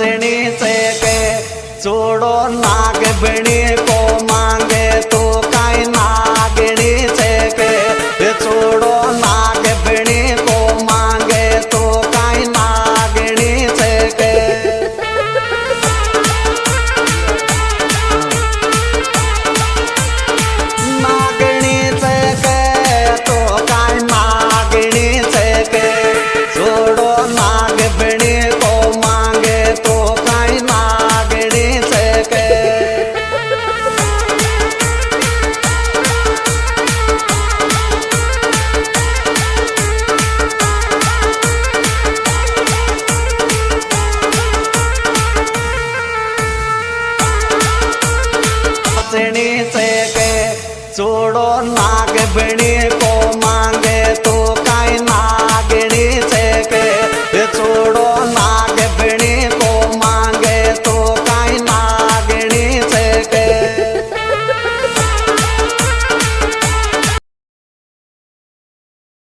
नाचनी से के छोड़ो नाग बनी को मांगे तो काई नागनी से के छोड़ो नाग बनी को मांगे तो काई नागनी से के नागनी से के तो काई नागनी से के छोड़ो नाग बनी को मांगे तो काई नागनी से के नाचनी से के छोड़ो नाग बनी को